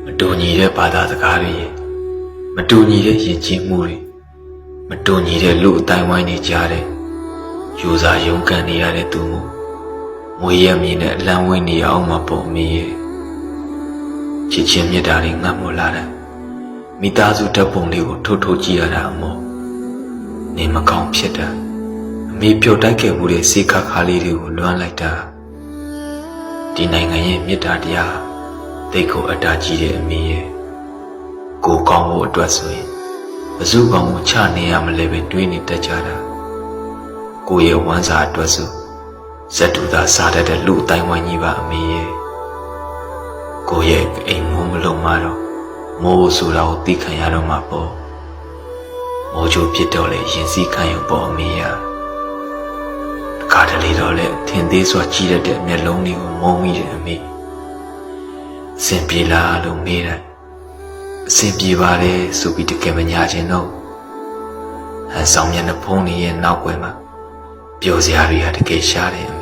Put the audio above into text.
မတူညီတဲ့ဘာသာစကားတွေမတူညီတဲ့ယဉ်ကျေးမှုတွေမတူညီတဲ့လူအတိုင်းဝိုင်းတွေကြားတဲ့ယူစားရုန်းကန်နေရတဲ့သူမို့မွေးရမြင်တဲ့အလံဝင်းနေအောင်မပေါ်မီရဲ့ချစ်ချင်းမြတ်တာတွေငတ်မလာတဲ့မိသားစုဓာတ်ပုံလေးကိုထိုးကြည့်ရတာအမို့နေမကောင်းဖြစ်တာအမေပြုတ်တိုက်ခဲ့မှုတဲ့စေခါခါလေးတွေကိုလွမ်းလိုက်တာဒီနိုင်ငံရဲ့မြတ်တာတရားတိတ်ကိုအတားကြီးတဲ့အမေရဲ့ကိုကောင်းဖို့အတွက်ဆိုရင်ဘယ်သူကောင်းကိုချနေရမလဲပဲတွေးနေတတ်ကြတာကိုရဲ့ဝမ်းစာအတွက်ဆိုဇက်တူသာစားတတ်တဲ့လူအတိုင်းဝိုင်းကြီးပါအမေရဲ့ကိုရဲ့အိမ်မိုးမလုံးမတော့မိုးဆိုတာကိုသိခံရတော့မှာပေါ့မိုးချိုးဖြစ်တော့လေရင်စည်းခံရုံပေါ့အမေရကားတလေတော့လေထင်သေးစွာကြီးတဲ့မျက်လုံးတွေကိုမုံမိတယ်အမေစင်ပြေလားလို့မေးတယ်အစင်ပြေပါတယ်ဆိုပြီးတကယ်မညာခြင်းတော့ဟန်ဆောင်မျက်နှာဖုံးနေရဲ့နောက်ွယ်မှာပျော်စရာတွေကတကယ်ရှားတယ်အမေ